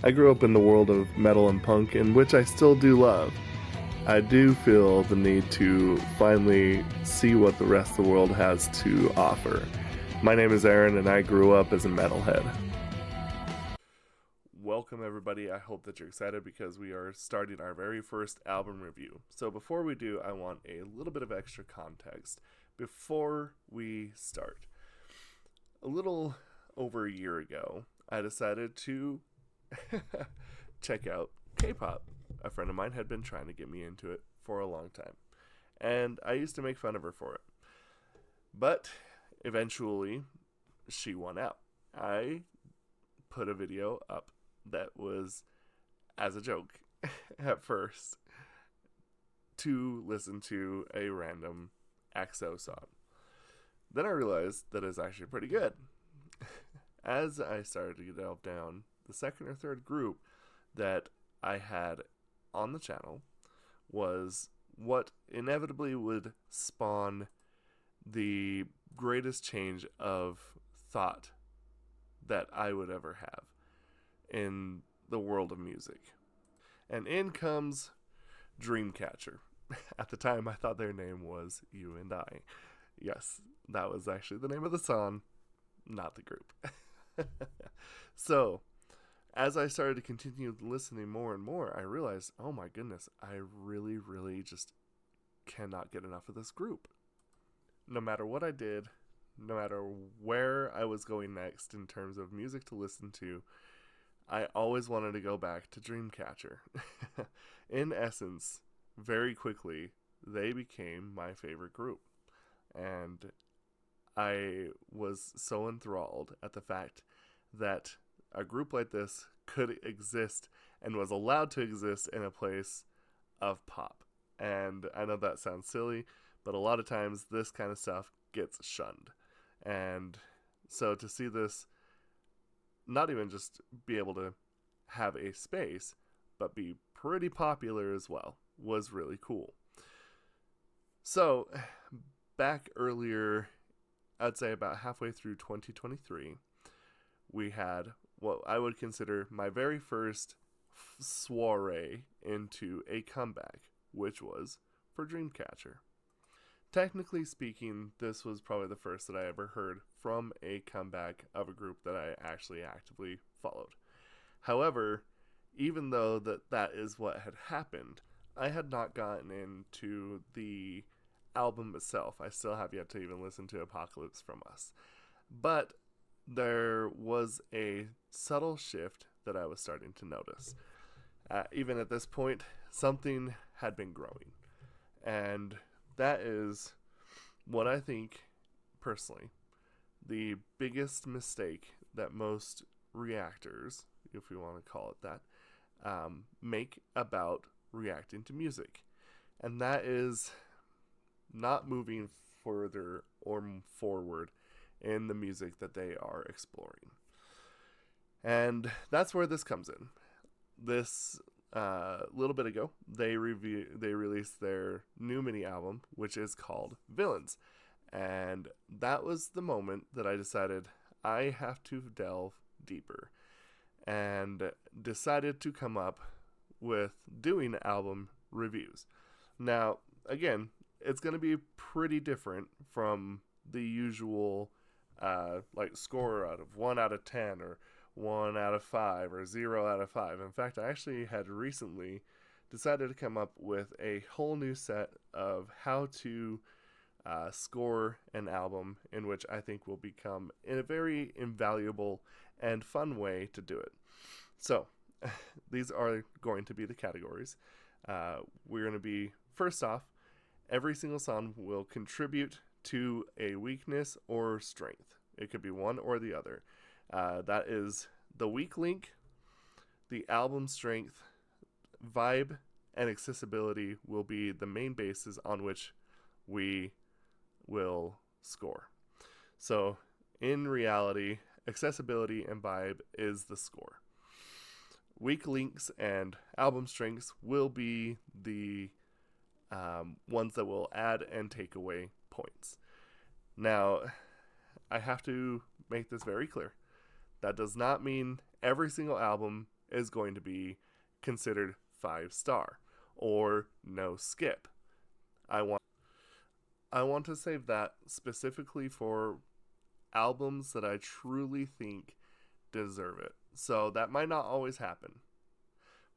I grew up in the world of metal and punk, in which I still do love. I do feel the need to finally see what the rest of the world has to offer. My name is Aaron, and I grew up as a metalhead. Welcome, everybody. I hope that you're excited because we are starting our very first album review. So, before we do, I want a little bit of extra context before we start. A little over a year ago, I decided to check out K-pop. A friend of mine had been trying to get me into it for a long time, and I used to make fun of her for it. But eventually, she won out. I put a video up that was as a joke at first to listen to a random EXO song. Then I realized that it's actually pretty good. As I started to delve down, the second or third group that I had on the channel was what inevitably would spawn the greatest change of thought that I would ever have in the world of music. And in comes Dreamcatcher. At the time, I thought their name was You and I. Yes, that was actually the name of the song, not the group. So, as I started to continue listening more and more, I realized, oh my goodness, I really just cannot get enough of this group. No matter what I did, no matter where I was going next in terms of music to listen to, I always wanted to go back to Dreamcatcher. In essence, very quickly, they became my favorite group. And I was so enthralled at the fact that a group like this could exist and was allowed to exist in a place of pop. And I know that sounds silly, but a lot of times this kind of stuff gets shunned. And so to see this not even just be able to have a space, but be pretty popular as well, was really cool. So, back earlier, I'd say about halfway through 2023, we had what I would consider my very first soiree into a comeback, which was for Dreamcatcher. Technically speaking, this was probably the first that I ever heard from a comeback of a group that I actually actively followed. However, even though that is what had happened, I had not gotten into the album itself. I still have yet to even listen to Apocalypse from Us. But there was a subtle shift that I was starting to notice. Even at this point, something had been growing. And that is what I think, personally, the biggest mistake that most reactors, if we want to call it that, make about reacting to music. And that is not moving further or forward in the music that they are exploring. And that's where this comes in. This little bit ago, they released their new mini album, which is called Villains. And that was the moment that I decided I have to delve deeper, and decided to come up with doing album reviews. Now, again, it's going to be pretty different from the usual like score out of 1 out of 10 or 1 out of 5 or 0 out of 5. In fact, I actually had recently decided to come up with a whole new set of how to score an album, in which I think will become in a very invaluable and fun way to do it. So, these are going to be the categories. We're going to be, first off, every single song will contribute to a weakness or strength. It could be one or the other. That is the weak link, the album strength, vibe, and accessibility will be the main bases on which we will score. So, in reality, accessibility and vibe is the score. Weak links and album strengths will be the ones that will add and take away points. Now, I have to make this very clear. That does not mean every single album is going to be considered 5-star or no skip. I want to save that specifically for albums that I truly think deserve it. So that might not always happen.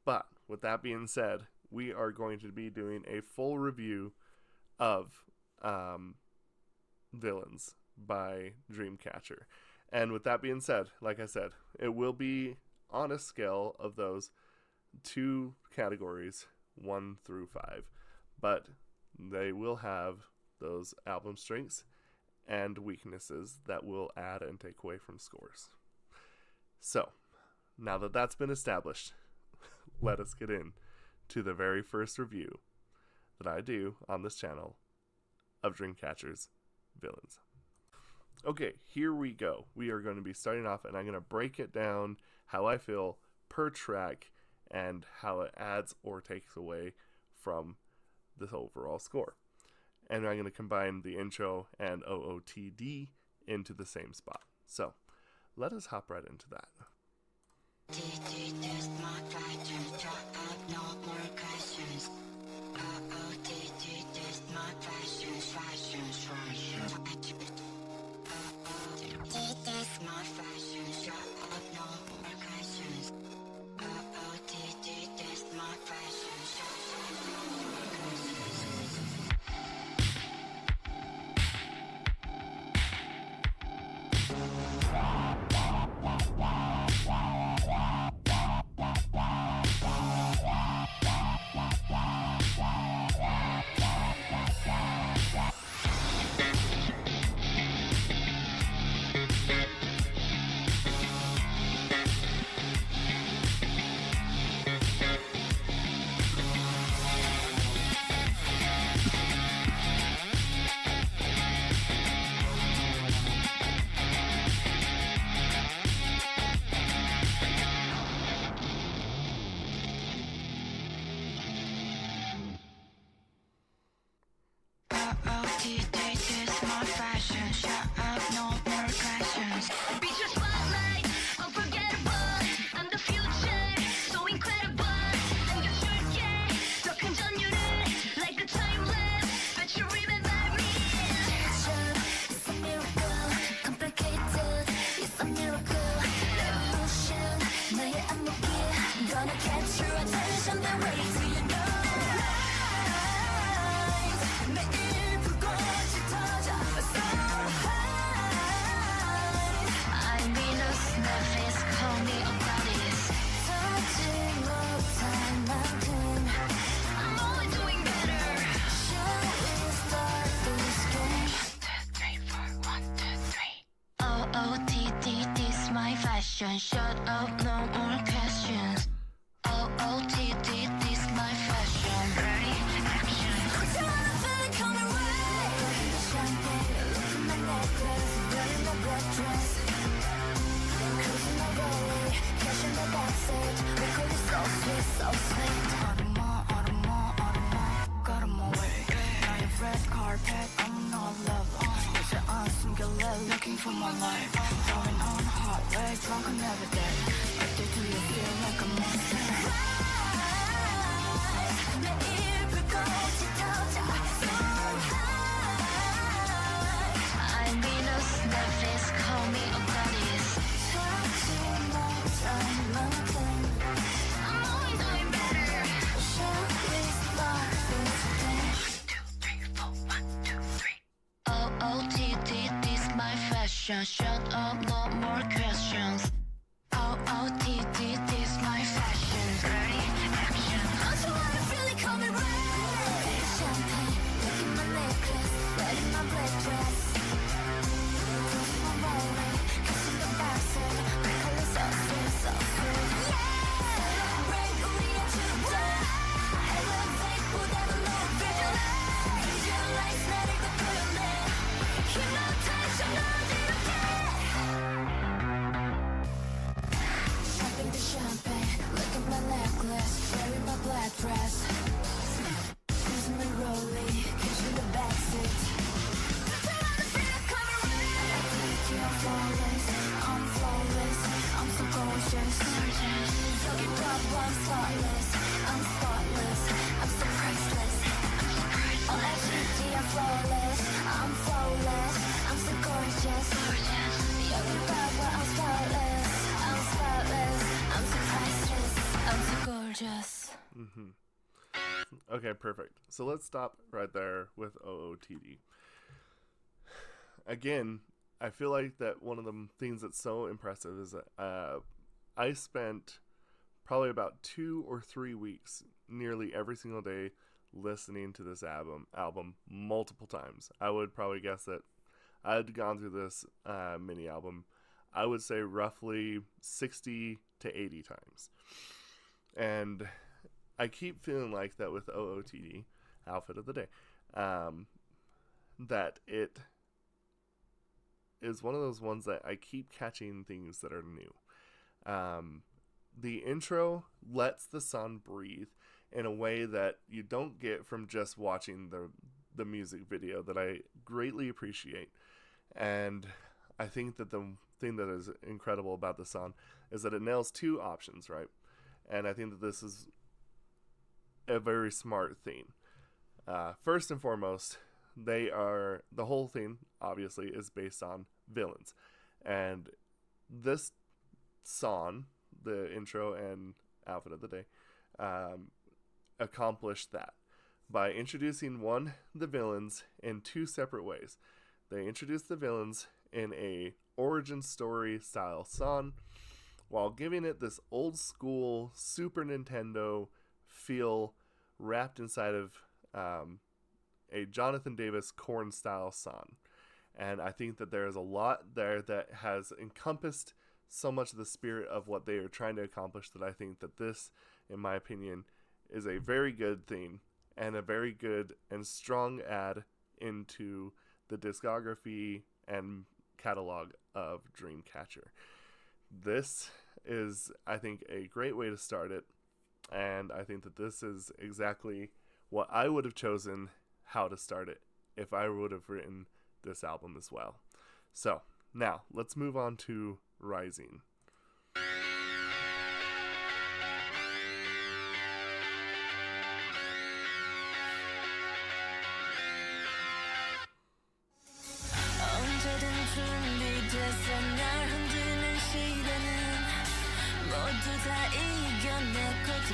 But with that being said, we are going to be doing a full review of Villains by Dreamcatcher. And with that being said, like I said, it will be on a scale of those 2 categories, 1 through 5. But they will have those album strengths and weaknesses that will add and take away from scores. So, now that that's been established, let us get in to the very first review that I do on this channel of Dreamcatcher's Villains. Okay, here we go. We are going to be starting off, and I'm going to break it down how I feel per track and how it adds or takes away from the overall score. And I'm going to combine the intro and OOTD into the same spot. So, let us hop right into that. Shut up, no more questions. OOTD, this my fashion. Ready, action. Don't you wanna feel it coming right? Champagne, look at my necklace, wearing my black dress. Cruising my rollie, cash in the backseat. We call it so sweet, so sweet. Got 'em away. Now your red carpet, I'm not love. 이제 안 숨길래, looking for my life. Going on hot way, drunk on every day. But do you feel like a monster? 매일 불꽃이 터져 so high. I'm Venus, Netflix, call me a goddess. touching my time, I'm only doing better. Shall we start this thing? 1, 2, 3, 4, 1, 2, 3. OOTD, this my fashion. Shut up, no more questions. OOTD, this my fashion. Ready, action. Don't you wanna feel it coming right? Champagne, look at my necklace, wearing my black dress. Cruising my rollie, cash in the backseat. We call it so sweet, so sweet. Yeah, celebrate 우리의 축제. Elevate 보다는 너 visualize 나를 더 표현해. Hypnotize 좀 더 이렇게. I'm spotless, I'm spotless, I'm so priceless. All FGT, I'm flawless, I'm flawless, I'm so gorgeous. 여기 봐봐, I'm spotless, I'm spotless, I'm so priceless, I'm so gorgeous. Okay, perfect. So let's stop right there with OOTD. Again, I feel like that one of the things that's so impressive is that I spent probably about 2 or 3 weeks nearly every single day listening to this album multiple times. I would probably guess that I had gone through this mini album, I would say roughly 60 to 80 times. And I keep feeling like that with OOTD, Outfit of the Day, that it is one of those ones that I keep catching things that are new. The intro lets the song breathe in a way that you don't get from just watching the music video, that I greatly appreciate. And I think that the thing that is incredible about the song is that it nails 2 options, right? And I think that this is a very smart theme. First and foremost, the whole thing obviously is based on villains, and this song, the intro and Outfit of the Day, accomplished that by introducing the villains in 2 separate ways. They introduced the villains in a origin story style song, while giving it this old school Super Nintendo feel wrapped inside of a Jonathan Davis Korn style song. And I think that there is a lot there that has encompassed so much of the spirit of what they are trying to accomplish, that I think that this, in my opinion, is a very good thing and a very good and strong add into the discography and catalog of Dreamcatcher. This is, I think, a great way to start it, and I think that this is exactly what I would have chosen how to start it if I would have written this album as well. So now let's move on to Rising. 언제든 준비돼서 날 흔드는 시대는 모두 다 이겨냈거든.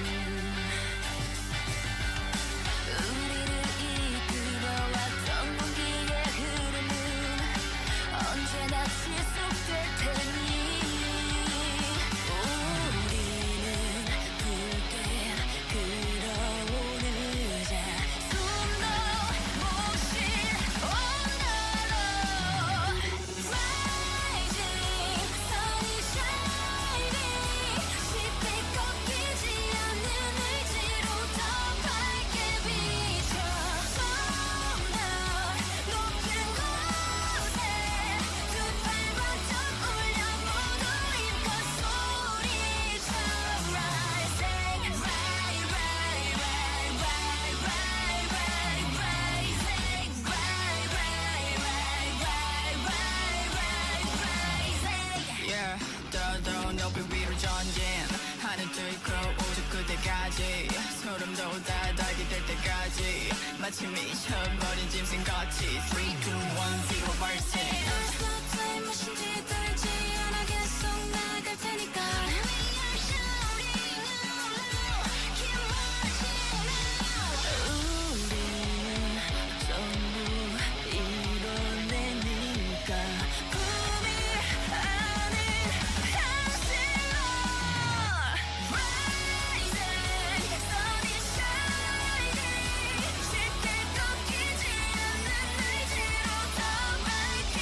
우리를 이끌어왔던 공기의 흐름은 언제나 지속될 테니 우리는 붉게 끌어오르자. 숨도 못 쉴 온도로 Rising, sunny shining, 쉽게 꺾이지 않는 의지로 더 밝게 비춰. From the 높은 곳에 두 팔 번쩍 올려 모두 힘껏 소리쳐. Rising, rising, Yeah, 더더욱 높이 위로 전진 하늘 뚫고 오직 그때까지 소름 돋아 달게 될 때까지 마치 미쳐버린 짐승같이 3, 2, 1, 0 Rising. 타임 머신지 떨지 않아 계속 나갈 테니까. We are shouting out, keep marching now. 우리는 전부 이뤄내니까. 꿈이 아닌 현실로 Rising, sunny shining, 쉽게 꺾이지 않는 의지로 더 밝게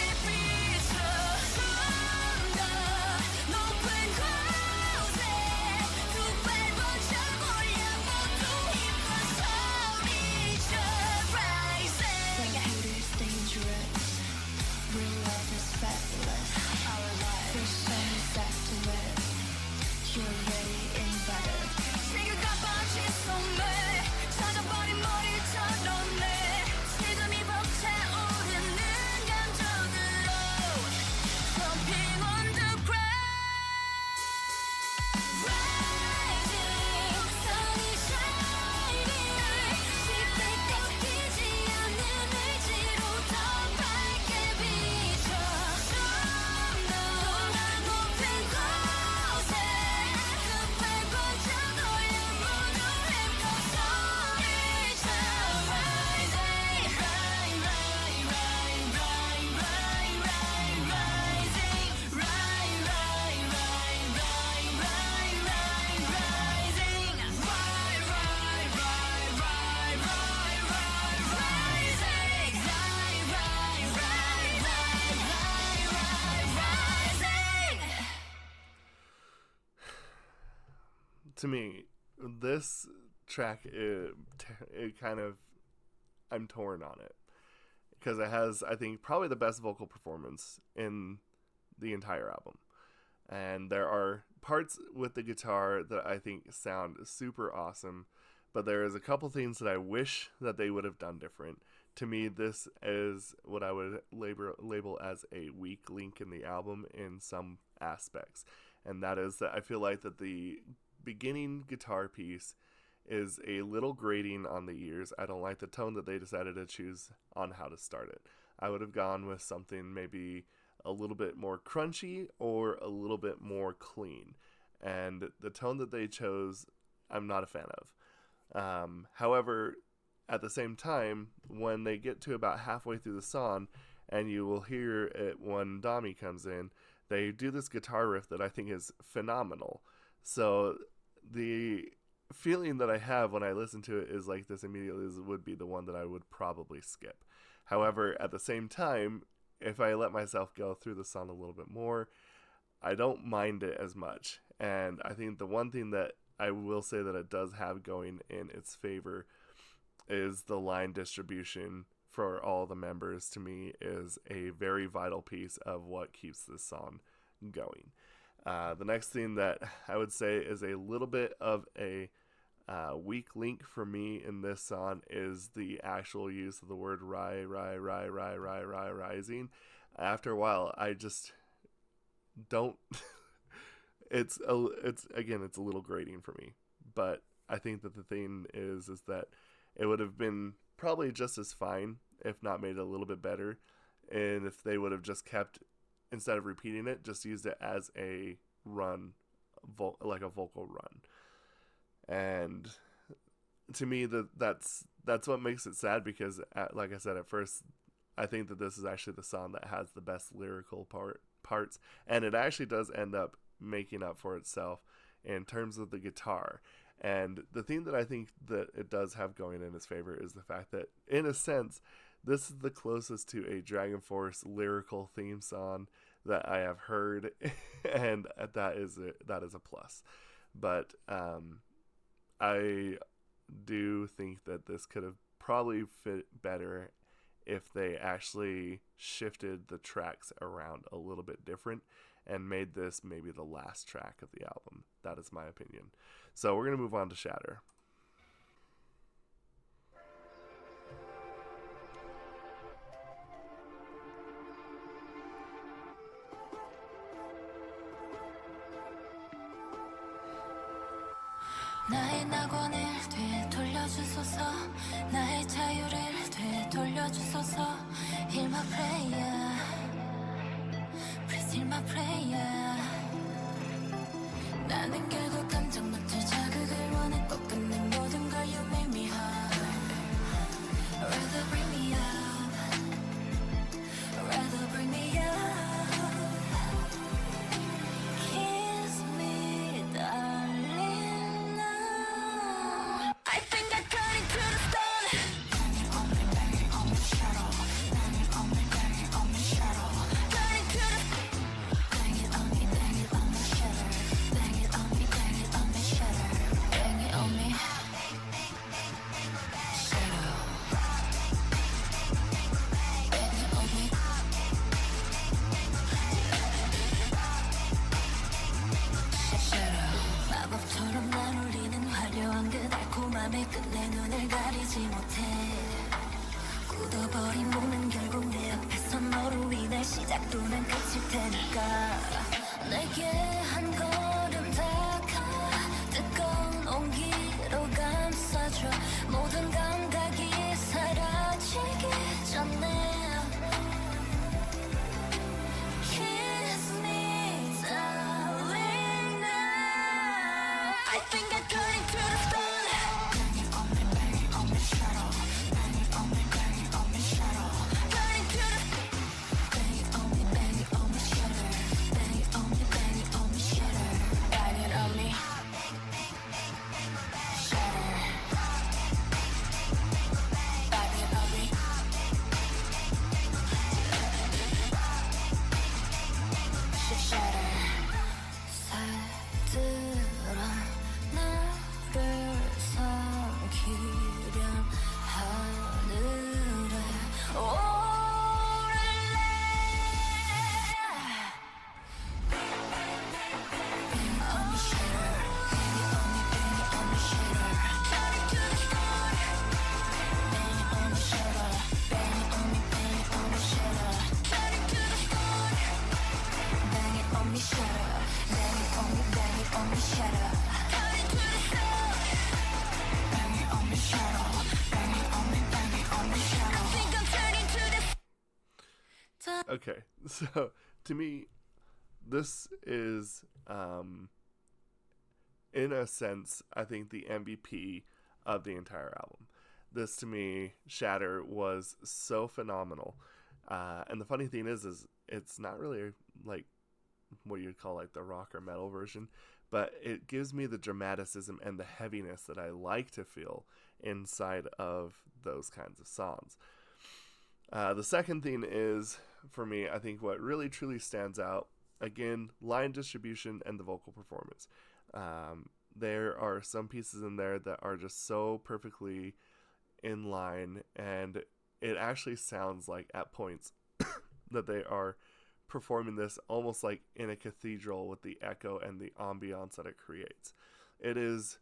to me, this track, it kind of, I'm torn on it. Because it has, I think, probably the best vocal performance in the entire album. And there are parts with the guitar that I think sound super awesome. But there is a couple things that I wish that they would have done different. To me, this is what I would label as a weak link in the album in some aspects. And that is that I feel like that the beginning guitar piece is a little grating on the ears. I don't like the tone that they decided to choose on how to start it. I would have gone with something maybe a little bit more crunchy or a little bit more clean. And the tone that they chose, I'm not a fan of. However, at the same time, when they get to about halfway through the song, and you will hear it when Dami comes in, they do this guitar riff that I think is phenomenal. So the feeling that I have when I listen to it is like this immediately would be the one that I would probably skip. However, at the same time, if I let myself go through the song a little bit more, I don't mind it as much. And I think the one thing that I will say that it does have going in its favor is the line distribution for all the members. To me, is a very vital piece of what keeps this song going. The next thing that I would say is a little bit of a weak link for me in this song is the actual use of the word rising. After a while, I just don't. it's a little grating for me. But I think that the thing is that it would have been probably just as fine, if not made it a little bit better, and if they would have just kept, instead of repeating it, just used it as a run, like a vocal run. And to me, that's what makes it sad, because like I said at first, I think that this is actually the song that has the best lyrical parts, and it actually does end up making up for itself in terms of the guitar. And the thing that I think that it does have going in its favor is the fact that, in a sense, this is the closest to a Dragon Force lyrical theme song that I have heard, and that is a plus. But I do think that this could have probably fit better if they actually shifted the tracks around a little bit different and made this maybe the last track of the album. That is my opinion. So we're going to move on to Shatter. 나의 낙원을 되돌려주소서 나의 자유를 되돌려주소서 Hear my prayer Please hear my prayer 나는 결국 감정 노출 자극을 원했고 끝내 모든 걸 You make me hard Rather bring me up Rather bring me up Kiss me darling now I think I got into the stone Banging on me, banging on me, shadow Banging on me, banging on me, shadow Got into the Banging on me, banging on me, shadow Banging on me, banging on me, shadow Banging on me Shadow Banging on me Shadow 마법처럼 날 울리는 화려한 그 달콤함에 끝내 눈을 가리지 못해 굳어버린 몸은 결국 내 앞에서 너로 인해 시작도 난 끝일 테니까 내게 한 걸음 다가 뜨거운 온기로 감싸줘 모든 감각이 사라지기 전에 Kiss me darling now I think I got into the stone Banging on me, banging on me, shadow Banging on me, banging on me, shadow Got into the Banging on me, banging on me, shadow Banging on me, banging on me, shadow Okay, so to me, this is, in a sense, I think the MVP of the entire album. This to me, Shatter, was so phenomenal. And the funny thing is it's not really like what you'd call like the rock or metal version, but it gives me the dramaticism and the heaviness that I like to feel inside of those kinds of songs. The second thing is, for me, I think what really truly stands out, again, line distribution and the vocal performance. There are some pieces in there that are just so perfectly in line, and it actually sounds like at points that they are performing this almost like in a cathedral with the echo and the ambiance that it creates. It is,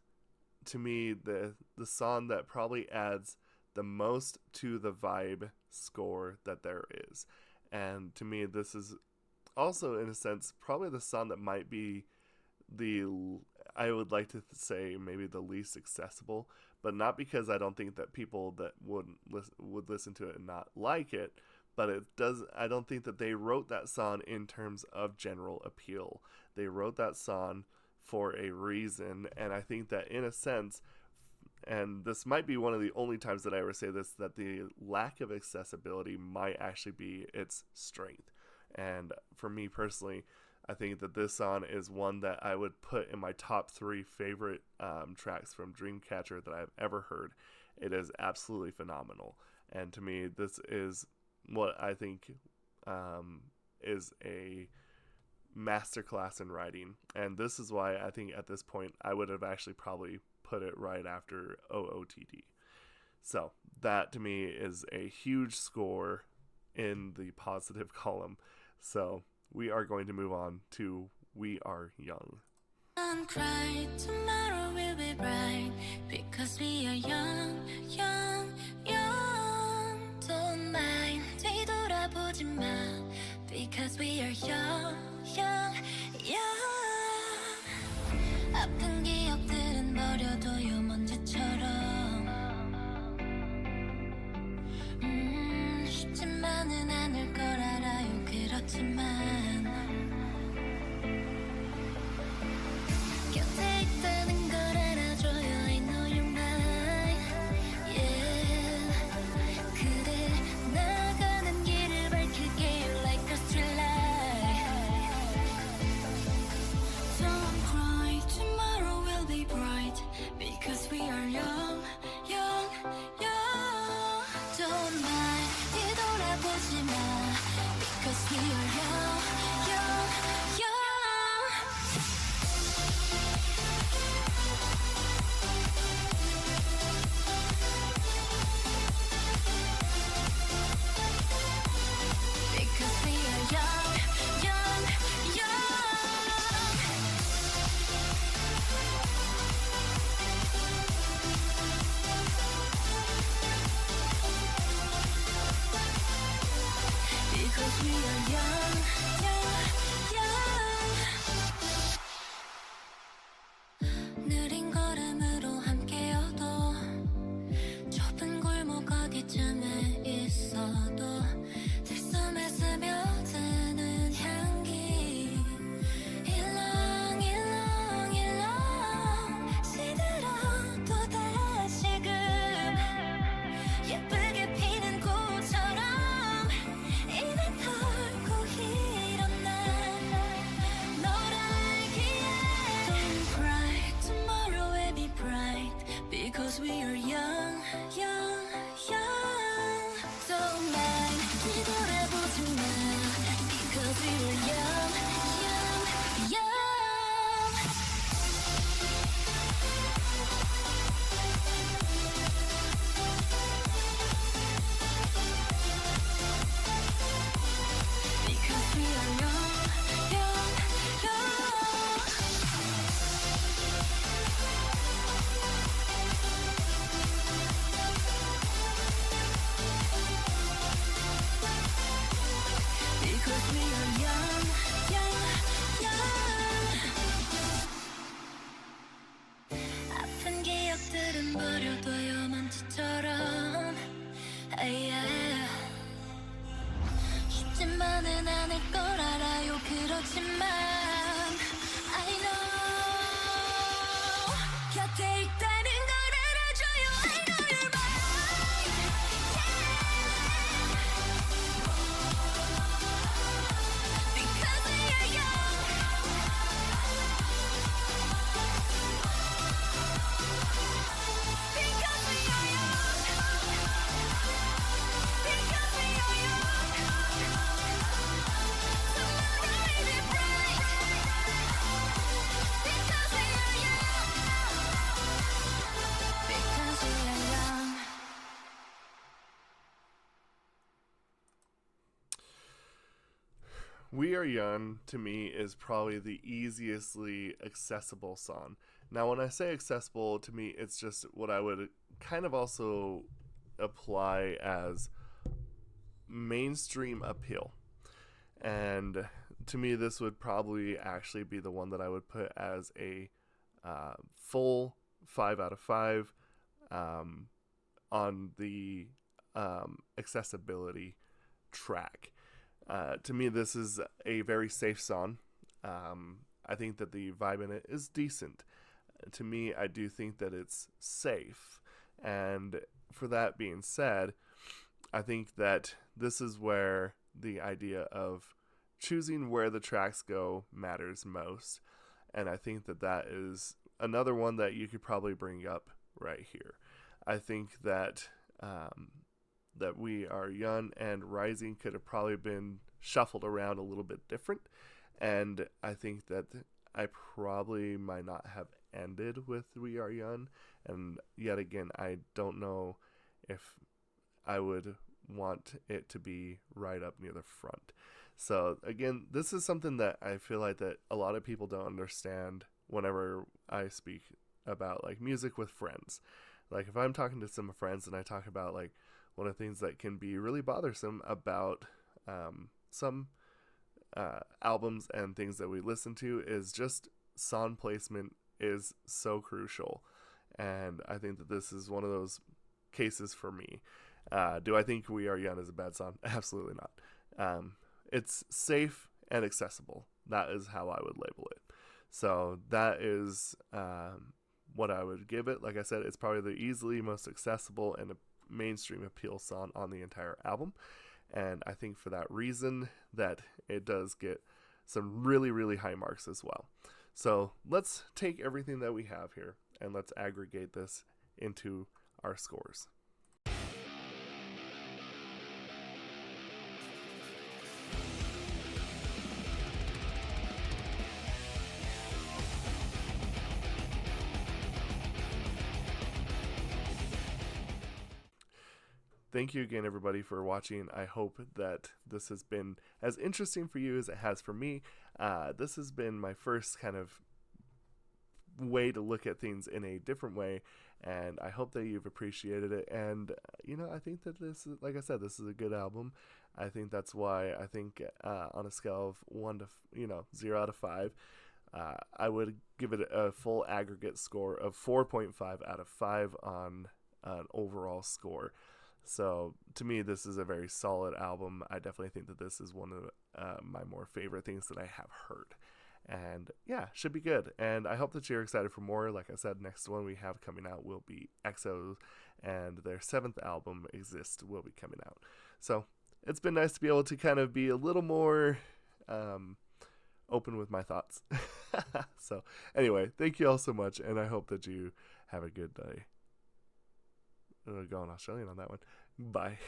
to me, the song that probably adds the most to the vibe score that there is. And to me, this is also, in a sense, probably the song that might be I would like to say maybe the least accessible, but not because I don't think that people that would listen to it and not like it, but I don't think that they wrote that song in terms of general appeal. They wrote that song for a reason, and I think that in a sense, and this might be one of the only times that I ever say this, that the lack of accessibility might actually be its strength. And for me personally, I think that this song is one that I would put in my top 3 favorite tracks from Dreamcatcher that I've ever heard. It is absolutely phenomenal. And to me, this is what I think is a masterclass in writing. And this is why I think at this point I would have actually probably put it right after OOTD. So that to me is a huge score in the positive column. So we are going to move on to We Are Young. Don't cry, tomorrow will be bright because we are young, young, young. Don't mind, 뒤돌아보지 마 because we are young, young, young. 아픈 기억들은 버려둬요 먼지처럼. 쉽지만은 않을 걸 알아요. 그렇지만 곁에 있다는 걸 알아줘요. I know you're mine, yeah. 그대 나가는 길을 밝힐게요 like a street light. Don't cry, tomorrow will be bright because we are young, young, young. Don't mind, 뒤돌아보지 마 because we are young, young, young. Because we are young, young, young. Because we are young, young, young. 느린 걸음으로 함께여도 좁은 골목 어디쯤에 있어도 들숨에 스며드는 향기 일렁 일렁 일렁 시들어도 다시금 예쁘게 피는 꽃처럼 이내 털고 일어나 널 알기에 Don't cry, tomorrow will be bright because we are young, young, young. Don't mind, 뒤돌아보지 마 because we are young, young, young. Because we are young, young, young. Because we are young, young, young. 아픈 기억들은 버려둬요 먼지처럼. Yeah. 쉽지만 쉽지만은 않을 걸 알아요. 그렇지만 I know 곁에 있다는 걸 알아줘요. I know you're mine. Because we are young. Because we are young. Because we are young. Tomorrow may be bright. Because we are young. Because we are young. We Are Young, to me, is probably the easiestly accessible song. Now, when I say accessible, to me, it's just what I would kind of also apply as mainstream appeal. And to me, this would probably actually be the one that I would put as a full 5 out of 5 on the accessibility track. To me, this is a very safe song. I think that the vibe in it is decent. To me, I do think that it's safe. And for that being said, I think that this is where the idea of choosing where the tracks go matters most. And I think that that is another one that you could probably bring up right here. I think that that We Are Young and Rising could have probably been shuffled around a little bit different. And I think that I probably might not have ended with We Are Young. And yet again, I don't know if I would want it to be right up near the front. So again, this is something that I feel like that a lot of people don't understand whenever I speak about like music with friends. Like if I'm talking to some friends and I talk about like one of the things that can be really bothersome about some albums and things that we listen to is just song placement is so crucial. And I think that this is one of those cases for me. Do I think We Are Young is a bad song? Absolutely not. It's safe and accessible. That is how I would label it. So that is what I would give it. Like I said, it's probably the easily most accessible and mainstream appeal song on the entire album. And I think for that reason that it does get some really, really high marks as well. So let's take everything that we have here and let's aggregate this into our scores. Thank you again, everybody, for watching. I hope that this has been as interesting for you as it has for me. This has been my first kind of way to look at things in a different way, and I hope that you've appreciated it. And, I think that this is, like I said, this is a good album. I think that's why I think on a scale of 1 to, 0 out of 5, I would give it a full aggregate score of 4.5 out of 5 on an overall score. So to me, this is a very solid album. I definitely think that this is one of my more favorite things that I have heard. And yeah, should be good. And I hope that you're excited for more. Like I said, next one we have coming out will be EXO, and their 7th album, Exist, will be coming out. So it's been nice to be able to kind of be a little more open with my thoughts. So anyway, thank you all so much, and I hope that you have a good day. Going Australian on that one. Bye.